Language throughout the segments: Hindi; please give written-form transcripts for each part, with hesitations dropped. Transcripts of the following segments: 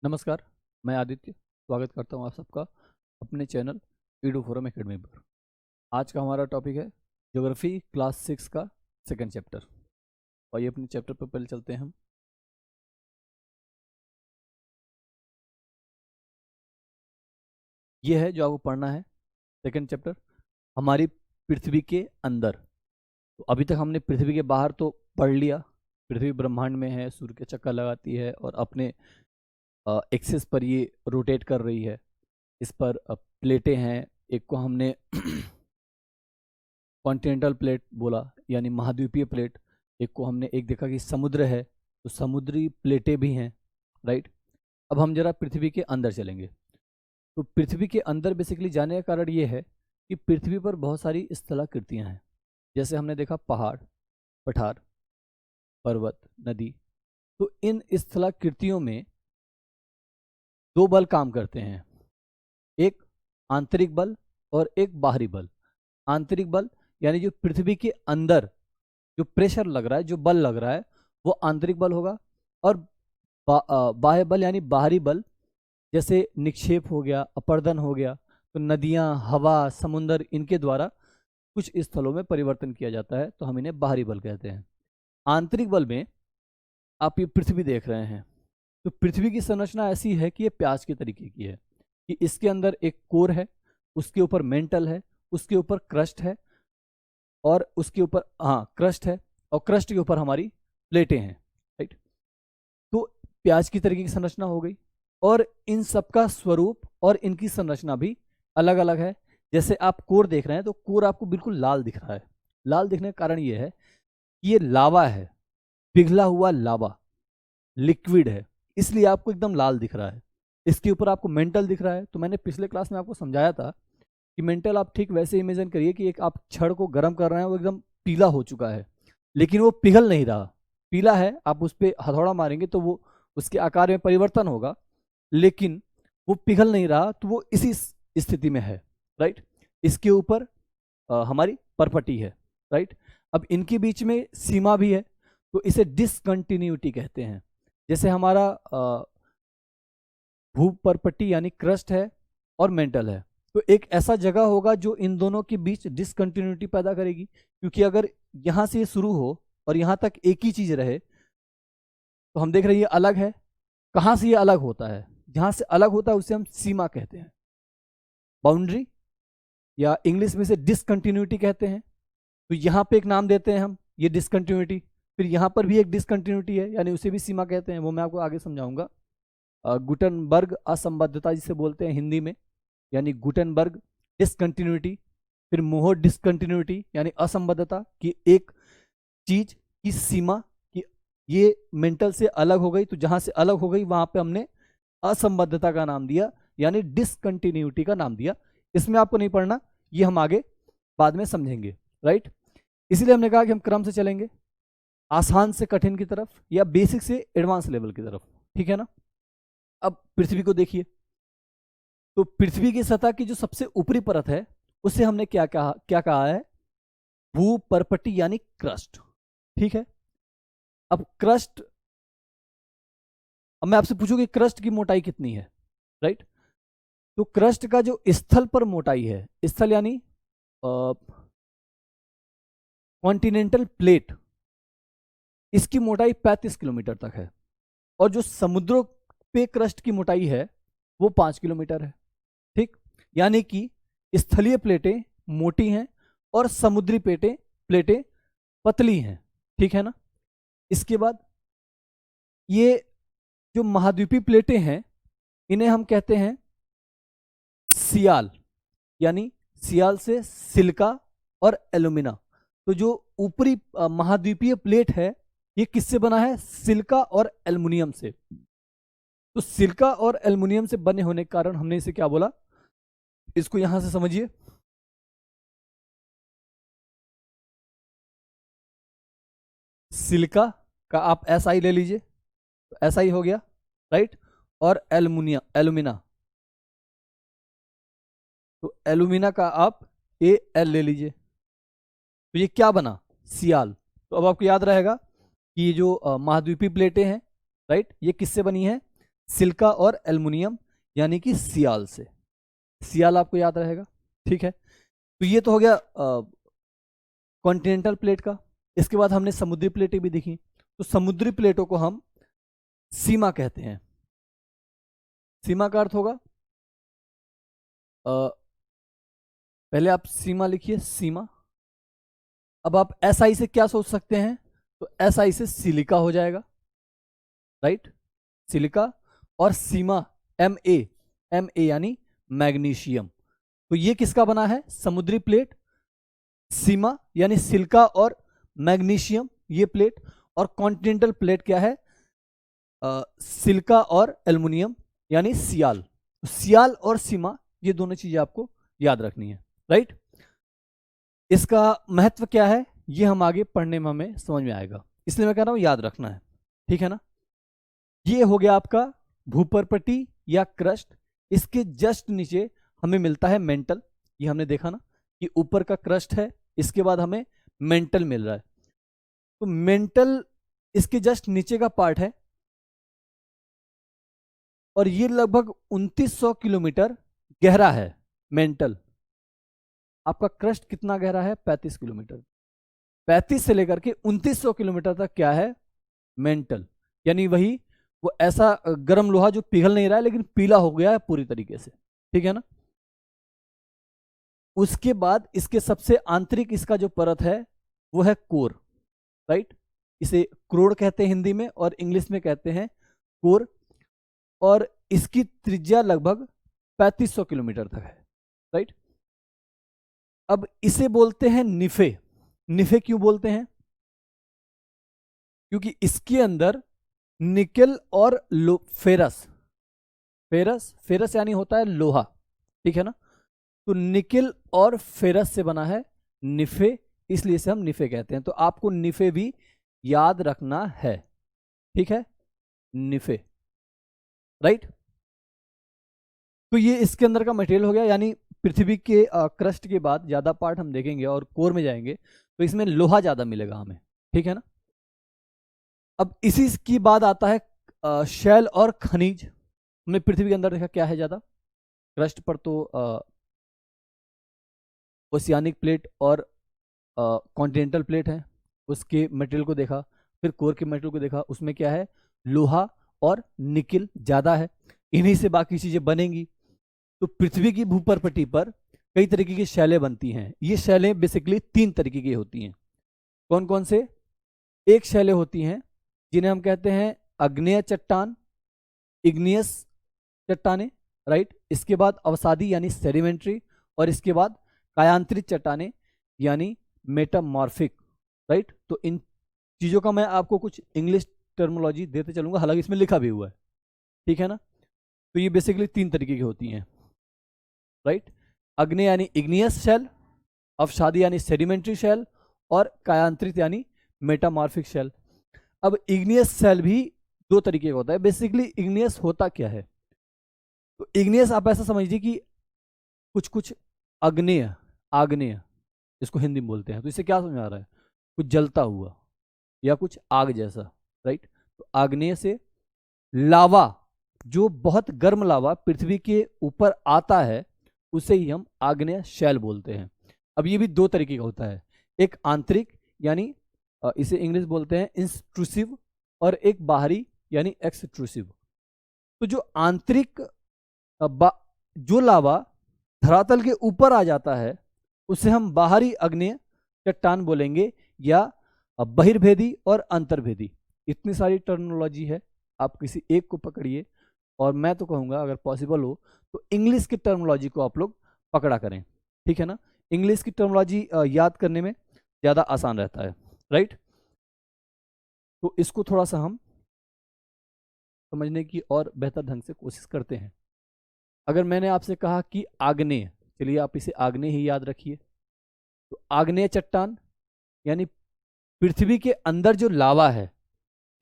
नमस्कार, मैं आदित्य स्वागत करता हूँ आप सबका अपने चैनल ईडू फोरम एकेडमी पर। आज का हमारा टॉपिक है ज्योग्राफी क्लास 6 का सेकंड चैप्टर। और ये अपने चैप्टर पर पहले चलते हैं हम। ये है जो आपको पढ़ना है सेकंड चैप्टर, हमारी पृथ्वी के अंदर। तो अभी तक हमने पृथ्वी के बाहर तो पढ़ लिया। पृथ्वी ब्रह्मांड में है, सूर्य के चक्कर लगाती है और अपने एक्सिस पर ये रोटेट कर रही है। इस पर प्लेटें हैं। एक को हमने कॉन्टिनेंटल प्लेट बोला, यानी महाद्वीपीय प्लेट। एक को हमने एक देखा कि समुद्र है, तो समुद्री प्लेटें भी हैं, राइट। अब हम जरा पृथ्वी के अंदर चलेंगे। तो पृथ्वी के अंदर बेसिकली जाने का कारण ये है कि पृथ्वी पर बहुत सारी स्थलाकृतियां हैं। जैसे हमने देखा पहाड़, पठार, पर्वत, नदी। तो इन स्थलाकृतियों में दो बल काम करते हैं, एक आंतरिक बल और एक बाहरी बल। आंतरिक बल यानी जो पृथ्वी के अंदर जो प्रेशर लग रहा है, जो बल लग रहा है, वो आंतरिक बल होगा। और बाह्य बल यानी बाहरी बल, जैसे निक्षेप हो गया, अपर्दन हो गया। तो नदियां, हवा, समुंदर, इनके द्वारा कुछ स्थलों में परिवर्तन किया जाता है, तो हम इन्हें बाहरी बल कहते हैं। आंतरिक बल में आप ये पृथ्वी देख रहे हैं, तो पृथ्वी की संरचना ऐसी है कि ये प्याज के तरीके की है कि इसके अंदर एक कोर है, उसके ऊपर मेंटल है, उसके ऊपर क्रस्ट है, और उसके ऊपर क्रस्ट है, और क्रस्ट के ऊपर हमारी प्लेटें हैं, राइट। तो प्याज की तरीके की संरचना हो गई। और इन सबका स्वरूप और इनकी संरचना भी अलग अलग है। जैसे आप कोर देख रहे हैं, तो कोर आपको बिल्कुल लाल दिख रहा है। लाल दिखने का कारण ये है कि ये लावा है, पिघला हुआ लावा, लिक्विड है, इसलिए आपको एकदम लाल दिख रहा है। इसके ऊपर आपको मेंटल दिख रहा है। तो मैंने पिछले क्लास में आपको समझाया था कि मेंटल आप ठीक वैसे इमेजिन करिए कि एक आप छड़ को गर्म कर रहे हैं, वो एकदम पीला हो चुका है, लेकिन वो पिघल नहीं रहा। पीला है, आप उस पर हथौड़ा मारेंगे तो वो उसके आकार में परिवर्तन होगा, लेकिन वो पिघल नहीं रहा, तो वो इसी स्थिति में है, राइट। इसके ऊपर हमारी परपटी है, राइट। अब इनके बीच में सीमा भी है, तो इसे डिसकंटिन्यूटी कहते हैं। जैसे हमारा भू परपट्टी यानी क्रस्ट है और मेंटल है, तो एक ऐसा जगह होगा जो इन दोनों के बीच डिसकंटिन्यूटी पैदा करेगी। क्योंकि अगर यहां से ये शुरू हो और यहां तक एक ही चीज रहे, तो हम देख रहे हैं ये अलग है। कहां से ये अलग होता है? जहां से अलग होता है उसे हम सीमा कहते हैं, बाउंड्री, या इंग्लिश में से डिसकंटिन्यूटी कहते हैं। तो यहाँ पे एक नाम देते हैं हम, ये डिसकंटिन्यूटी। फिर यहाँ पर भी एक डिसकंटिन्यूटी है, यानी उसे भी सीमा कहते हैं, वो मैं आपको आगे समझाऊंगा। गुटनबर्ग असंबद्धता जिसे बोलते हैं हिंदी में, यानी गुटनबर्ग डिसकंटिन्यूटी। फिर मोहर डिसकंटिन्यूटी यानी असंबद्धता, कि एक चीज की सीमा कि ये मेंटल से अलग हो गई, तो जहां से अलग हो गई वहां पे हमने असंबद्धता का नाम दिया, यानी डिसकंटिन्यूटी का नाम दिया। इसमें आपको नहीं पढ़ना, ये हम आगे बाद में समझेंगे, राइट। इसलिए हमने कहा कि हम क्रम से चलेंगे, आसान से कठिन की तरफ या बेसिक से एडवांस लेवल की तरफ, ठीक है ना। अब पृथ्वी को देखिए, तो पृथ्वी की सतह की जो सबसे ऊपरी परत है, उसे हमने क्या कहा है? भू परपट्टी यानी क्रस्ट, ठीक है। अब क्रस्ट, अब मैं आपसे पूछूं कि क्रस्ट की मोटाई कितनी है, राइट। तो क्रस्ट का जो स्थल पर मोटाई है, स्थल यानी कॉन्टिनेंटल प्लेट, इसकी मोटाई 35 किलोमीटर तक है। और जो समुद्रों पे क्रस्ट की मोटाई है वो 5 किलोमीटर है, ठीक। यानी कि स्थलीय प्लेटें मोटी हैं और समुद्री प्लेटें पतली हैं, ठीक है ना। इसके बाद ये जो महाद्वीपीय प्लेटें हैं, इन्हें हम कहते हैं सियाल, यानी सियाल से सिलिका और एल्यूमिना। तो जो ऊपरी महाद्वीपीय प्लेट है, ये किससे बना है? सिलिका और एल्युमिनियम से। तो सिलिका और एल्युमिनियम से बने होने के कारण हमने इसे क्या बोला? इसको यहां से समझिए, सिलिका का आप SI ले लीजिए, तो SI हो गया, राइट। और एल्युमिना, तो एल्युमिना का आप AL ले लीजिए, तो ये क्या बना? सियाल। तो अब आपको याद रहेगा कि ये जो महाद्वीपीय प्लेटें हैं, राइट, ये किससे बनी है? सिलिका और एल्युमिनियम यानी कि सियाल से। सियाल आपको याद रहेगा, ठीक है। तो ये तो हो गया कॉन्टिनेंटल प्लेट का। इसके बाद हमने समुद्री प्लेटें भी देखी। तो समुद्री प्लेटों को हम सीमा कहते हैं। सीमा का अर्थ होगा पहले आप सीमा लिखिए, सीमा। अब आप SI से क्या सोच सकते हैं, तो SI से सिलिका हो जाएगा, राइट, सिलिका। और सीमा MA, MA यानी मैग्नीशियम। तो ये किसका बना है, समुद्री प्लेट। सीमा यानी सिलिका और मैग्नीशियम ये प्लेट। और कॉन्टिनेंटल प्लेट क्या है, सिलिका और एल्युमिनियम यानी सियाल। सियाल और सीमा ये दोनों चीजें आपको याद रखनी है, राइट। इसका महत्व क्या है ये हम आगे पढ़ने में हमें समझ में आएगा, इसलिए मैं कह रहा हूं याद रखना है, ठीक है ना। ये हो गया आपका भूपर्पटी या क्रस्ट। इसके जस्ट नीचे हमें मिलता है मेंटल। ये हमने देखा ना कि ऊपर का क्रस्ट है, इसके बाद हमें मेंटल मिल रहा है। तो मेंटल इसके जस्ट नीचे का पार्ट है और ये लगभग 2900 किलोमीटर गहरा है मेंटल। आपका क्रस्ट कितना गहरा है, 35 किलोमीटर। 35 से लेकर के 2900 किलोमीटर तक क्या है, मेंटल। यानी वही वो ऐसा गर्म लोहा जो पिघल नहीं रहा है लेकिन पीला हो गया है पूरी तरीके से, ठीक है ना। उसके बाद इसके सबसे आंतरिक इसका जो परत है वो है कोर, राइट। इसे क्रोड कहते हैं हिंदी में और इंग्लिश में कहते हैं कोर। और इसकी त्रिज्या लगभग 3500 किलोमीटर तक है, राइट। अब इसे बोलते हैं निफे। निफे क्यों बोलते हैं, क्योंकि इसके अंदर निकेल और फेरस, फेरस फेरस यानी होता है लोहा, ठीक है ना। तो निकेल और फेरस से बना है निफे, इसलिए इसे हम निफे कहते हैं। तो आपको निफे भी याद रखना है, ठीक है, निफे, राइट। तो ये इसके अंदर का मटेरियल हो गया। यानी पृथ्वी के क्रस्ट के बाद ज्यादा पार्ट हम देखेंगे और कोर में जाएंगे तो इसमें लोहा ज्यादा मिलेगा हमें, ठीक है ना। अब इसी की बाद आता है शैल और खनिज। हमने पृथ्वी के अंदर देखा क्या है ज्यादा, क्रस्ट पर तो ओशियानिक प्लेट और कॉन्टिनेंटल प्लेट है, उसके मटेरियल को देखा। फिर कोर के मटेरियल को देखा, उसमें क्या है, लोहा और निकेल ज्यादा है। इन्हीं से बाकी चीजें बनेंगी। तो पृथ्वी की भूपर्पटी पर कई तरीके की शैलें बनती हैं। ये शैलें बेसिकली 3 तरीके की होती हैं। कौन कौन से, एक शैलें होती हैं जिन्हें हम कहते हैं आग्नेय चट्टान, इग्नियस चट्टाने, राइट। इसके बाद अवसादी यानी सेडिमेंट्री, और इसके बाद कायांतरित चट्टाने यानी मेटामॉर्फिक, राइट। तो इन चीजों का मैं आपको कुछ इंग्लिश टर्मिनोलॉजी देते चलूंगा, हालांकि इसमें लिखा भी हुआ है, ठीक है ना। तो ये बेसिकली 3 तरीके की होती हैं, राइट। अग्नि यानी इग्नियस शेल, अवसादी यानी सेडिमेंट्री शेल, और कायांतरित यानी मेटामॉर्फिक शेल। अब इग्नियस शेल भी 2 तरीके का होता है। बेसिकली इग्नियस होता क्या है, तो इग्नियस आप ऐसा समझिए कि कुछ कुछ अग्नेय, आग्नेय इसको हिंदी में बोलते हैं। तो इससे क्या समझ आ रहा है, कुछ जलता हुआ या कुछ आग जैसा, राइट। तो आग्नेय से लावा, जो बहुत गर्म लावा पृथ्वी के ऊपर आता है उसे ही हम आग्नेय शैल बोलते हैं। अब ये भी 2 तरीके का होता है, एक आंतरिक यानी इसे इंग्लिश बोलते हैं इंस्ट्रूसिव, और एक बाहरी यानी एक्सट्रूसिव। तो जो आंतरिक जो लावा धरातल के ऊपर आ जाता है उसे हम बाहरी आग्नेय चट्टान बोलेंगे, या बहिर्भेदी और अंतर्भेदी। इतनी सारी टर्मिनोलॉजी है, आप किसी एक को पकड़िए। और मैं तो कहूँगा अगर पॉसिबल हो तो इंग्लिश की टर्मिनोलॉजी को आप लोग पकड़ा करें, ठीक है ना। इंग्लिश की टर्मिनोलॉजी याद करने में ज़्यादा आसान रहता है, राइट। तो इसको थोड़ा सा हम समझने की और बेहतर ढंग से कोशिश करते हैं। अगर मैंने आपसे कहा कि आग्नेय, चलिए आप इसे आग्नेय ही याद रखिए। तो आग्नेय चट्टान यानी पृथ्वी के अंदर जो लावा है,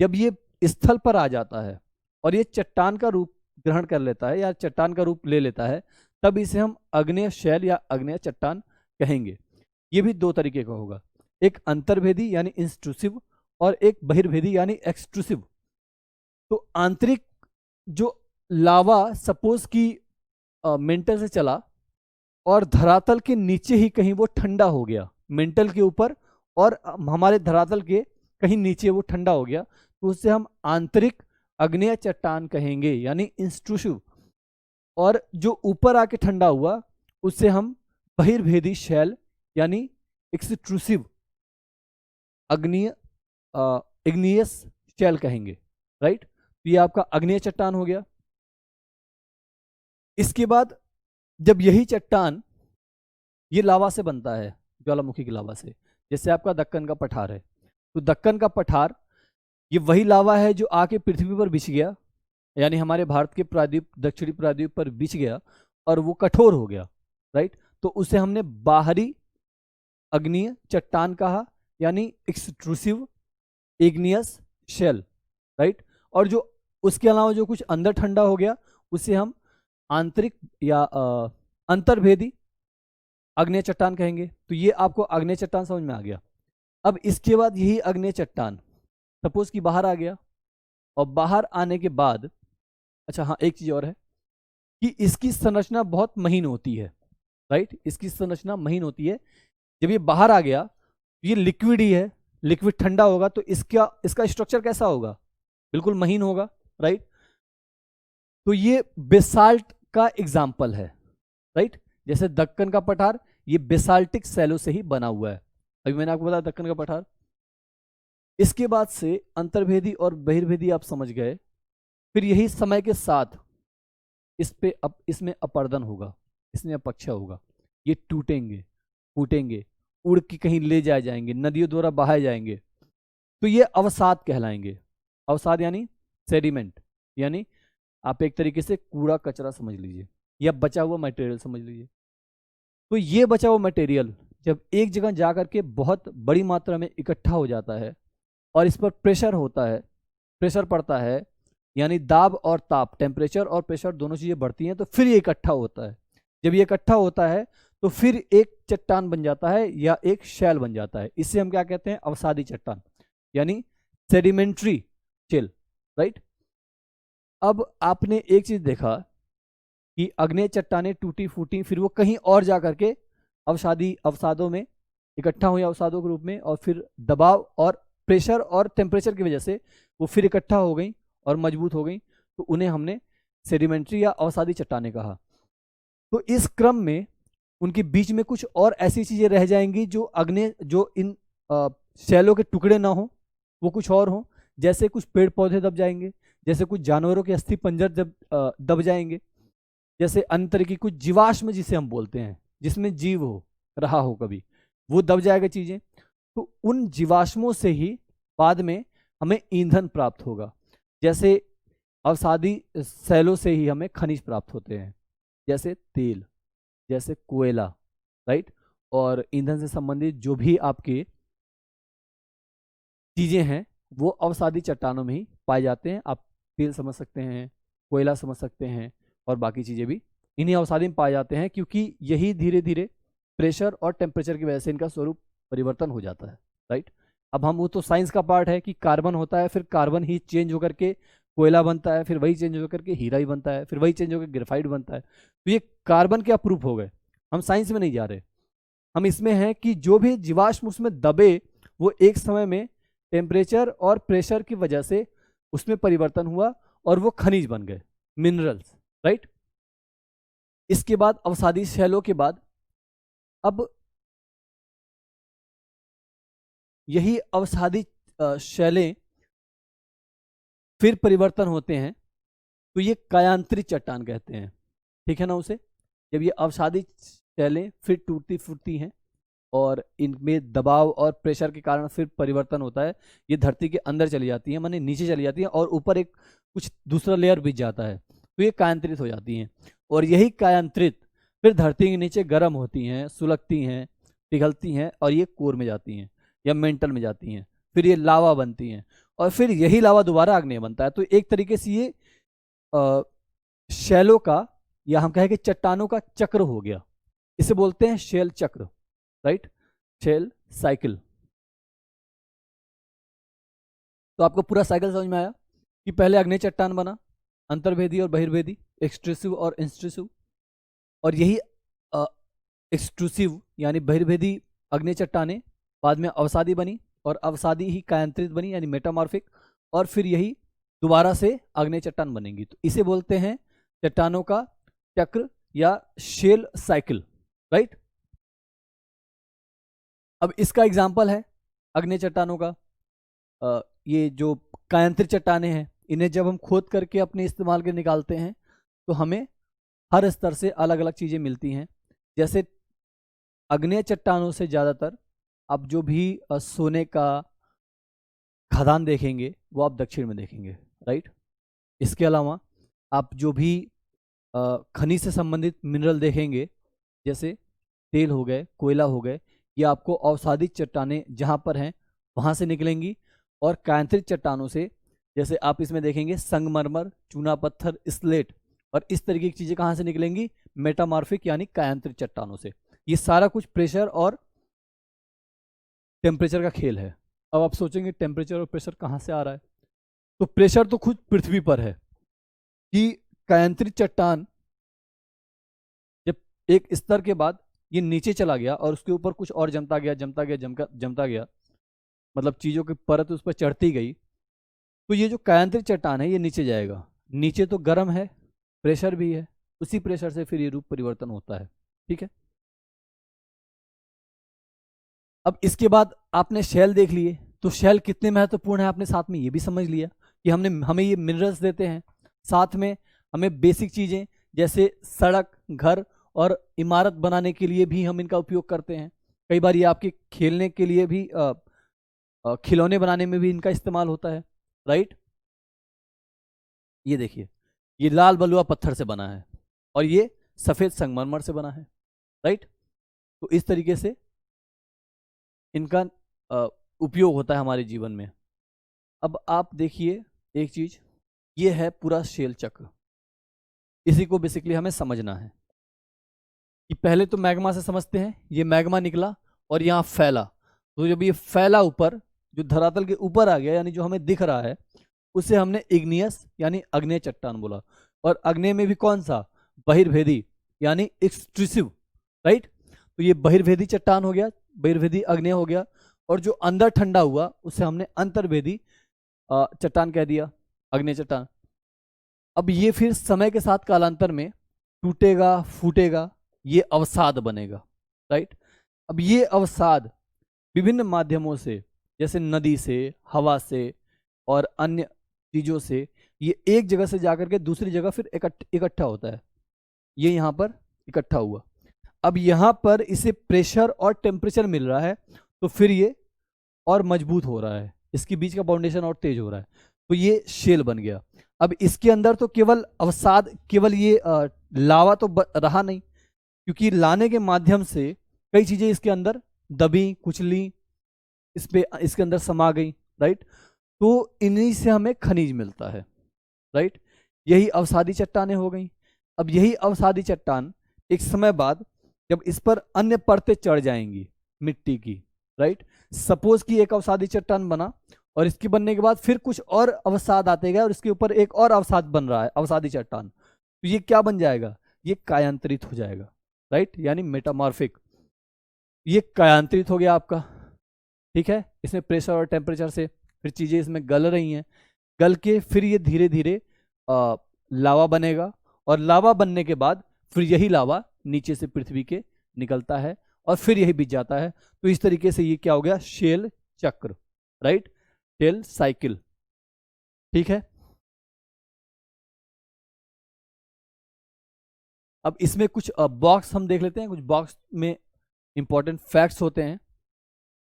जब ये स्थल पर आ जाता है और ये चट्टान का रूप ग्रहण कर लेता है या चट्टान का रूप ले लेता है, तब इसे हम आग्नेय शैल या आग्नेय चट्टान कहेंगे। ये भी 2 तरीके का होगा, एक अंतर्भेदी यानी इंस्ट्रूसिव और एक बहिर्भेदी यानी एक्सट्रूसिव। तो आंतरिक जो लावा सपोज कि मेंटल से चला और धरातल के नीचे ही कहीं वो ठंडा हो गया, मेंटल के ऊपर और हमारे धरातल के कहीं नीचे वो ठंडा हो गया, तो उससे हम आंतरिक आग्नेय चट्टान कहेंगे, यानी इंस्ट्रूसिव। और जो ऊपर आके ठंडा हुआ उससे हम बहिर्भेदी शैल यानी एक्सट्रूसिव अग्निय इग्नियस शैल कहेंगे, राइट। तो ये आपका अग्नेय चट्टान हो गया। इसके बाद जब यही चट्टान ये लावा से बनता है, ज्वालामुखी की लावा से, जैसे आपका दक्कन का पठार है, तो दक्कन का पठार ये वही लावा है जो आके पृथ्वी पर बिछ गया, यानी हमारे भारत के प्रायद्वीप दक्षिणी प्रायद्वीप पर बिछ गया और वो कठोर हो गया, राइट। तो उसे हमने बाहरी अग्निय चट्टान कहा, यानी एक्सट्रूसिव इग्नियस शेल, राइट। और जो उसके अलावा जो कुछ अंदर ठंडा हो गया उसे हम आंतरिक या अंतर्भेदी अग्नेय चट्टान कहेंगे। तो ये आपको अग्नेय चट्टान समझ में आ गया। अब इसके बाद यही अग्नेय चट्टान सपोज कि बाहर आ गया, और बाहर आने के बाद अच्छा हाँ, एक चीज और है कि इसकी संरचना बहुत महीन होती है, राइट। इसकी संरचना महीन होती है। जब ये बाहर आ गया, ये लिक्विड ही है, लिक्विड ठंडा होगा तो इसका स्ट्रक्चर कैसा होगा, बिल्कुल महीन होगा, राइट। तो ये बेसाल्ट का एग्जाम्पल है, राइट। जैसे दक्कन का पठार ये बेसाल्टिक सैलो से ही बना हुआ है, अभी मैंने आपको बताया दक्कन का पठार। इसके बाद से अंतर्भेदी और बहिर्भेदी आप समझ गए। फिर यही समय के साथ इसमें अपर्दन होगा, इसमें अपक्षा होगा, ये टूटेंगे फूटेंगे, उड़ के कहीं ले जाए जाएंगे, नदियों द्वारा बहाए जाएंगे, तो ये अवसाद कहलाएंगे। अवसाद यानी सेडिमेंट, यानी आप एक तरीके से कूड़ा कचरा समझ लीजिए या बचा हुआ मटेरियल समझ लीजिए। तो ये बचा हुआ मटेरियल जब एक जगह जा करके बहुत बड़ी मात्रा में इकट्ठा हो जाता है और इस पर प्रेशर होता है, प्रेशर पड़ता है, यानी दाब और ताप, टेम्परेचर और प्रेशर दोनों चीज़ें बढ़ती हैं, तो फिर ये इकट्ठा होता है। जब ये इकट्ठा होता है तो फिर एक चट्टान बन जाता है या एक शैल बन जाता है। इसे हम क्या कहते हैं, अवसादी चट्टान, यानी सेडिमेंट्री शेल, राइट। अब आपने एक चीज देखा कि अग्नेय चट्टानें टूटी फूटी, फिर वो कहीं और जा करके अवसादों में इकट्ठा हुई, अवसादों के रूप में, और फिर दबाव और प्रेशर और टेम्परेचर की वजह से वो फिर इकट्ठा हो गई और मजबूत हो गई, तो उन्हें हमने सेडिमेंट्री या अवसादी चट्टानें कहा। तो इस क्रम में उनके बीच में कुछ और ऐसी चीजें रह जाएंगी जो इन शैलों के टुकड़े ना हो, वो कुछ और हो, जैसे कुछ पेड़ पौधे दब जाएंगे, जैसे कुछ जानवरों के अस्थि पंजर दब जाएंगे, जैसे अन्य तरह की कुछ जीवाश्म जिसे हम बोलते हैं, जिसमें जीव हो रहा हो कभी, वो दब जाएगा चीजें। तो उन जीवाश्मों से ही बाद में हमें ईंधन प्राप्त होगा। जैसे अवसादी शैलों से ही हमें खनिज प्राप्त होते हैं, जैसे तेल, जैसे कोयला, राइट। और ईंधन से संबंधित जो भी आपके चीजें हैं वो अवसादी चट्टानों में ही पाए जाते हैं। आप तेल समझ सकते हैं, कोयला समझ सकते हैं, और बाकी चीजें भी इन्हीं अवसादी में पाए जाते हैं, क्योंकि यही धीरे धीरे प्रेशर और टेम्परेचर की वजह से इनका स्वरूप परिवर्तन हो जाता है, राइट। अब हम वो तो साइंस का पार्ट है कि कार्बन होता है, फिर कार्बन ही चेंज होकर के कोयला बनता है, फिर वही चेंज होकर के हीरा ही बनता है, फिर वही चेंज होकर ग्रेफाइट बनता है। तो ये कार्बन के अप्रूफ हो गए, हम साइंस में नहीं जा रहे, हम इसमें हैं कि जो भी जीवाश्म उसमें दबे वो एक समय में टेम्परेचर और प्रेशर की वजह से उसमें परिवर्तन हुआ और वो खनिज बन गए, मिनरल्स, राइट। इसके बाद अवसादी शैलों के बाद अब यही अवसादी शैलें फिर परिवर्तन होते हैं, तो ये कायांतरित चट्टान कहते हैं, ठीक है ना उसे। जब ये अवसादी शैलें फिर टूटती फूटती हैं और इनमें दबाव और प्रेशर के कारण फिर परिवर्तन होता है, ये धरती के अंदर चली जाती है, माने नीचे चली जाती है, और ऊपर एक कुछ दूसरा लेयर बिछ जाता है, तो ये कायांतरित हो जाती हैं। और यही कायांतरित फिर धरती के नीचे गर्म होती हैं, सुलगती हैं, पिघलती हैं, और ये कोर में जाती हैं या मेंटल में जाती हैं, फिर ये लावा बनती हैं, और फिर यही लावा दोबारा आग्नेय बनता है। तो एक तरीके से ये शैलों का, या हम कहें कि चट्टानों का चक्र हो गया, इसे बोलते हैं शेल चक्र, राइट, शेल साइकिल। तो आपको पूरा साइकिल समझ में आया कि पहले अग्नेय चट्टान बना, अंतर्भेदी और बहिर्भेदी, एक्सट्रूसिव और इंट्रूसिव। और यही एक्सट्रूसिव यानी बहिर्भेदी आग्नेय चट्टानें बाद में अवसादी बनी, और अवसादी ही कायांतरित बनी यानी मेटामॉर्फिक, और फिर यही दोबारा से आग्नेय चट्टान बनेंगी। तो इसे बोलते हैं चट्टानों का चक्र या शेल साइकिल, राइट। अब इसका एग्जाम्पल है आग्नेय चट्टानों का, ये जो कायांतरित चट्टानें हैं, इन्हें जब हम खोद करके अपने इस्तेमाल के निकालते हैं तो हमें हर स्तर से अलग अलग चीज़ें मिलती हैं। जैसे आग्नेय चट्टानों से ज़्यादातर आप जो भी सोने का खदान देखेंगे वो आप दक्षिण में देखेंगे, राइट। इसके अलावा आप जो भी खनिज से संबंधित मिनरल देखेंगे, जैसे तेल हो गए, कोयला हो गए, ये आपको अवसादी चट्टानें जहाँ पर हैं वहाँ से निकलेंगी। और कायांतरित चट्टानों से, जैसे आप इसमें देखेंगे संगमरमर, चूना पत्थर, स्लेट, और इस तरीके की चीज़ें कहाँ से निकलेंगी, मेटामॉर्फिक यानी कायांतरित चट्टानों से। ये सारा कुछ प्रेशर और टेम्परेचर का खेल है। अब आप सोचेंगे टेम्परेचर और प्रेशर कहाँ से आ रहा है, तो प्रेशर तो खुद पृथ्वी पर है कि कायांतरित चट्टान जब एक स्तर के बाद ये नीचे चला गया और उसके ऊपर कुछ और जमता गया, जमता गया, मतलब चीज़ों की परत उस पर चढ़ती गई, तो ये जो कायांतरित चट्टान है ये नीचे जाएगा। नीचे तो गर्म है, प्रेशर भी है, उसी प्रेशर से फिर ये रूप परिवर्तन होता है, ठीक है। अब इसके बाद आपने शेल देख लिए, तो शेल कितने महत्वपूर्ण है आपने साथ में ये भी समझ लिया कि हमें ये मिनरल्स देते हैं, साथ में हमें बेसिक चीज़ें जैसे सड़क, घर और इमारत बनाने के लिए भी हम इनका उपयोग करते हैं। कई बार ये आपके खेलने के लिए भी, खिलौने बनाने में भी इनका इस्तेमाल होता है, राइट। ये देखिए, ये लाल बलुआ पत्थर से बना है और ये सफ़ेद संगमरमर से बना है, राइट। तो इस तरीके से इनका उपयोग होता है हमारे जीवन में। अब आप देखिए एक चीज़, ये है पूरा शेल चक्र, इसी को बेसिकली हमें समझना है कि पहले तो मैग्मा से समझते हैं। ये मैग्मा निकला और यहाँ फैला, तो जब ये फैला ऊपर, जो धरातल के ऊपर आ गया, यानी जो हमें दिख रहा है, उसे हमने इग्नियस यानी अग्नेय चट्टान बोला। और अग्नेय में भी कौन सा, बहिर्भेदी यानी एक्सट्रूसिव, राइट। तो ये बहिर्भेदी चट्टान हो गया, बहिर्भेदी अग्नेय हो गया। और जो अंदर ठंडा हुआ उसे हमने अंतर्भेदी चट्टान कह दिया, अग्नेय चट्टान। अब ये फिर समय के साथ कालांतर में टूटेगा, फूटेगा, ये अवसाद बनेगा, राइट। अब ये अवसाद विभिन्न माध्यमों से, जैसे नदी से, हवा से और अन्य चीज़ों से, ये एक जगह से जाकर के दूसरी जगह फिर इकट्ठा होता है। ये यहाँ पर इकट्ठा हुआ, अब यहाँ पर इसे प्रेशर और टेम्परेचर मिल रहा है, तो फिर ये और मजबूत हो रहा है, इसके बीच का बाउंडेशन और तेज हो रहा है, तो ये शेल बन गया। अब इसके अंदर तो केवल अवसाद, केवल ये लावा तो रहा नहीं, क्योंकि लाने के माध्यम से कई चीज़ें इसके अंदर दबी कुचली, इसके अंदर समा गई, राइट। तो इन्हीं से हमें खनिज मिलता है, राइट। यही अवसादी चट्टानें हो गई। अब यही अवसादी चट्टान एक समय बाद जब इस पर अन्य परतें चढ़ जाएंगी मिट्टी की, राइट। सपोज कि एक अवसादी चट्टान बना और इसके बनने के बाद फिर कुछ और अवसाद आते गए और इसके ऊपर एक और अवसाद बन रहा है, अवसादी चट्टान, तो ये क्या बन जाएगा, ये कायांतरित हो जाएगा, राइट, यानी मेटामॉर्फिक। ये कायांतरित हो गया आपका, ठीक है। इसमें प्रेशर और टेम्परेचर से फिर चीज़ें इसमें गल रही हैं, गल के फिर ये धीरे धीरे लावा बनेगा, और लावा बनने के बाद फिर यही लावा नीचे से पृथ्वी के निकलता है और फिर यही बिछ जाता है। तो इस तरीके से ये क्या हो गया, शेल चक्र, राइट, शेल साइकिल, ठीक है। अब इसमें कुछ बॉक्स हम देख लेते हैं, कुछ बॉक्स में इंपॉर्टेंट फैक्ट्स होते हैं।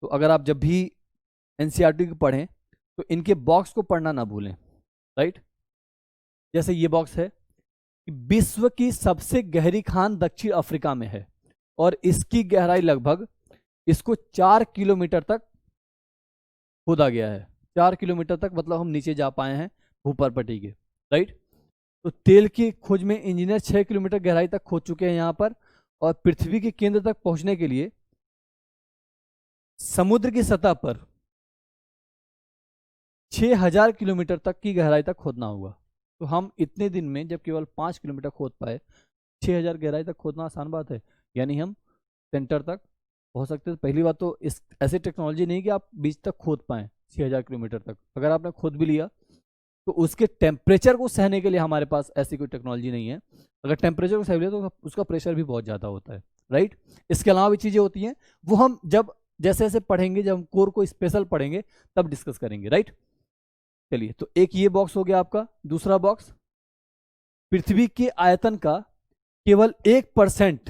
तो अगर आप जब भी एनसीईआरटी को पढ़ें तो इनके बॉक्स को पढ़ना ना भूलें, राइट। जैसे ये बॉक्स है कि विश्व की सबसे गहरी खान दक्षिण अफ्रीका में है और इसकी गहराई लगभग, इसको 4 किलोमीटर तक खोदा गया है। 4 किलोमीटर तक मतलब हम नीचे जा पाए हैं भूपरपट्टी के, राइट। तो तेल की खोज में इंजीनियर 6 किलोमीटर गहराई तक खोद चुके हैं यहाँ पर, और पृथ्वी के केंद्र तक पहुंचने के लिए समुद्र की सतह पर 6000 किलोमीटर तक की गहराई तक खोदना होगा, तो हम इतने दिन में जब केवल 5 किलोमीटर खोद पाए, 6000 गहराई तक खोदना आसान बात है, यानी हम सेंटर तक पहुंच सकते हैं। पहली बात तो इस ऐसी टेक्नोलॉजी नहीं कि आप बीच तक खोद पाएँ 6000 किलोमीटर तक। अगर आपने खोद भी लिया तो उसके टेम्परेचर को सहने के लिए हमारे पास ऐसी कोई टेक्नोलॉजी नहीं है। अगर टेम्परेचर को सह लिया तो उसका प्रेशर भी बहुत ज़्यादा होता है, राइट। इसके अलावा भी चीज़ें होती हैं, वो हम जब जैसे जैसे पढ़ेंगे, जब हम कोर को स्पेशल पढ़ेंगे तब डिस्कस करेंगे, राइट। चलिए, तो एक ये बॉक्स हो गया आपका। दूसरा बॉक्स, पृथ्वी के आयतन का केवल 1%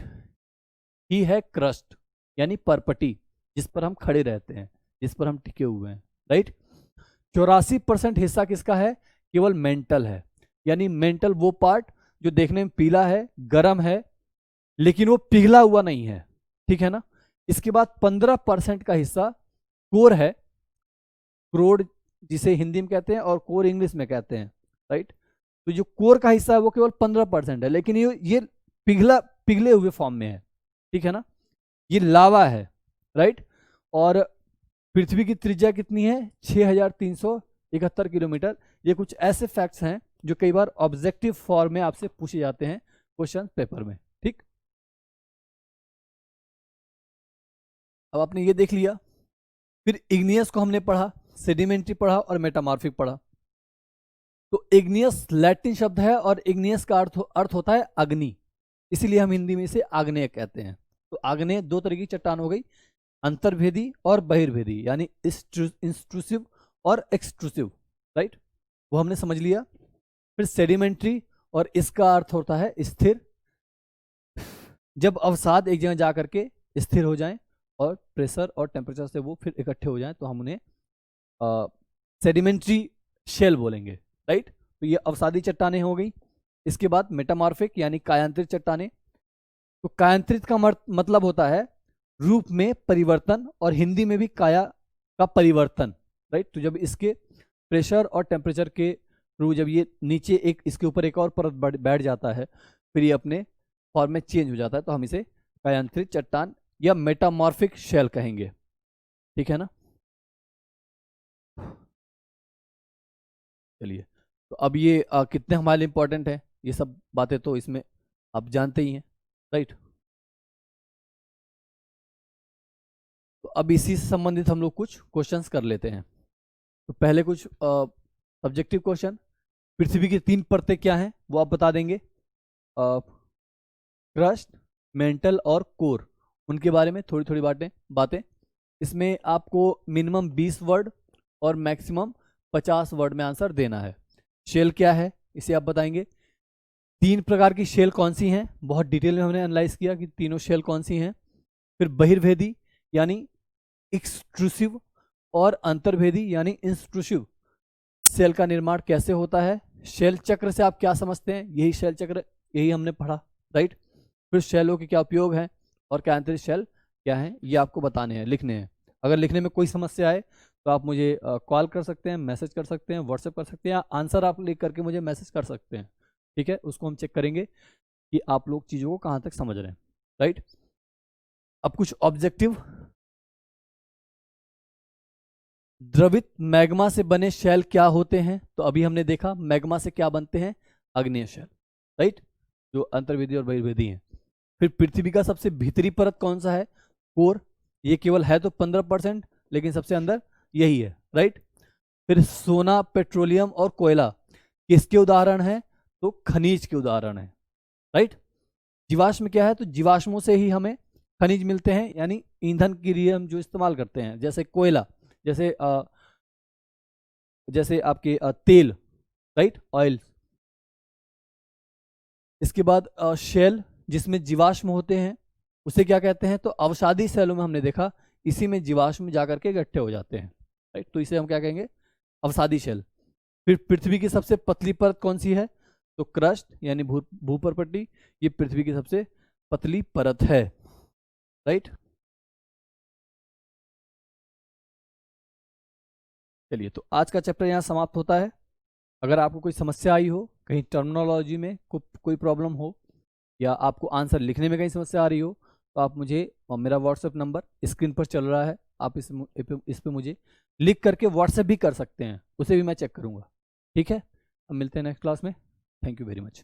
ही है क्रस्ट, यानी परपटी, जिस पर हम खड़े रहते हैं, जिस पर हम टिके हुए हैं, राइट। 84% हिस्सा किसका है? केवल मेंटल है, यानी मेंटल वो पार्ट जो देखने में पीला है, गर्म है, लेकिन वो पिघला हुआ नहीं है, ठीक है ना। इसके बाद 15% का हिस्सा कोर है, क्रोड जिसे हिंदी में कहते हैं और कोर इंग्लिश में कहते हैं, राइट। तो जो कोर का हिस्सा है वो केवल 15% है, लेकिन ये पिघले हुए फॉर्म में है, ठीक है ना। ये लावा है, राइट। और पृथ्वी की त्रिज्या कितनी है? 6371 किलोमीटर। ये कुछ ऐसे फैक्ट्स हैं जो कई बार ऑब्जेक्टिव फॉर्म में आपसे पूछे जाते हैं क्वेश्चन पेपर में, ठीक। अब आपने ये देख लिया, फिर इग्नियस को हमने पढ़ा, सेडिमेंट्री पढ़ा और मेटामॉर्फिक पढ़ा। तो इग्नियस लैटिन शब्द है और इग्नियस का अर्थ होता है अग्नि, इसीलिए हम हिंदी में इसे आग्नेय कहते हैं। तो आग्नेय दो तरह की चट्टान हो गई, अंतर्भेदी और बहिर्भेदी, यानी इंस्ट्रूसिव और एक्सट्रूसिव, राइट, वो हमने समझ लिया। फिर सेडिमेंट्री, और इसका अर्थ होता है स्थिर, जब अवसाद एक जगह जा करके स्थिर हो जाएं और प्रेशर और टेम्परेचर से वो फिर इकट्ठे हो जाएं तो हम उन्हें सेडिमेंट्री शेल बोलेंगे, राइट। तो ये अवसादी चट्टानें हो गई। इसके बाद मेटामॉर्फिक यानी कायांतरित चट्टानें। तो कायांतरित का मतलब होता है रूप में परिवर्तन, और हिंदी में भी काया का परिवर्तन, राइट। तो जब इसके प्रेशर और टेम्परेचर के थ्रू जब ये नीचे एक इसके ऊपर एक और परत बैठ जाता है, फिर ये अपने फॉर्म में चेंज हो जाता है, तो हम इसे कायांतरित चट्टान या मेटामॉर्फिक शेल कहेंगे, ठीक है ना। चलिए, तो अब ये कितने हमारे लिए इंपॉर्टेंट है, ये सब बातें तो इसमें आप जानते ही हैं, राइट। तो अब इसी से संबंधित हम लोग कुछ क्वेश्चंस कर लेते हैं। तो पहले कुछ सब्जेक्टिव क्वेश्चन, पृथ्वी की 3 परतें क्या हैं वो आप बता देंगे, क्रस्ट, मेंटल और कोर, उनके बारे में थोड़ी थोड़ी बातें। इसमें आपको मिनिमम 20 वर्ड और मैक्सिमम 50 वर्ड में आंसर देना है। शेल क्या है इसे आप बताएंगे। 3 प्रकार की शेल कौन सी हैं, बहुत डिटेल में हमने एनालाइज किया कि तीनों शेल कौन सी हैं। फिर बहिर्भेदी यानी एक्सट्रूसिव, और अंतर्भेदी यानी इंस्ट्रूसिव शेल का निर्माण कैसे होता है। शेल चक्र से आप क्या समझते हैं, यही शेल चक्र, यही हमने पढ़ा, राइट। फिर शेलों के क्या उपयोग हैं और कायांतरित शेल क्या हैं, ये आपको बताने हैं, लिखने हैं। अगर लिखने में कोई समस्या आए तो आप मुझे कॉल कर सकते हैं, मैसेज कर सकते हैं, व्हाट्सएप कर सकते हैं, या आंसर आप लिख करके मुझे मैसेज कर सकते हैं, ठीक है। उसको हम चेक करेंगे कि आप लोग चीज़ों को कहाँ तक समझ रहे हैं, राइट। अब कुछ ऑब्जेक्टिव, द्रवित मैग्मा से बने शेल क्या होते हैं, तो अभी हमने देखा मैग्मा से क्या बनते हैं, अग्नेय शेल, राइट, जो अंतर्वेदी और बहिर्वेदी हैं। फिर पृथ्वी का सबसे भीतरी परत कौन सा है, कोर, ये केवल है तो 15%, लेकिन सबसे अंदर यही है, राइट। फिर सोना, पेट्रोलियम और कोयला किसके उदाहरण हैं, तो खनिज के उदाहरण हैं, राइट। जीवाश्म क्या है, तो जीवाश्मों से ही हमें खनिज मिलते हैं, यानी ईंधन के लिए हम जो इस्तेमाल करते हैं, जैसे कोयला, जैसे आपके तेल, राइट, ऑयल। इसके बाद शेल जिसमें जीवाश्म होते हैं उसे क्या कहते हैं, तो अवसादी सेलों में हमने देखा इसी में जीवाश्म जाकर के इकट्ठे हो जाते हैं, राइट, तो इसे हम क्या कहेंगे, अवसादी शेल। फिर पृथ्वी की सबसे पतली परत कौन सी है, तो क्रस्ट यानी भूपरपट्टी, ये पृथ्वी की सबसे पतली परत है, राइट। चलिए, तो आज का चैप्टर यहाँ समाप्त होता है। अगर आपको कोई समस्या आई हो, कहीं टर्मिनोलॉजी में कोई प्रॉब्लम हो, या आपको आंसर लिखने में कहीं समस्या आ रही हो, तो आप मुझे, और मेरा व्हाट्सएप नंबर स्क्रीन पर चल रहा है, आप इस पे मुझे लिख करके व्हाट्सएप भी कर सकते हैं, उसे भी मैं चेक करूँगा, ठीक है। अब मिलते हैं नेक्स्ट क्लास में। Thank you very much.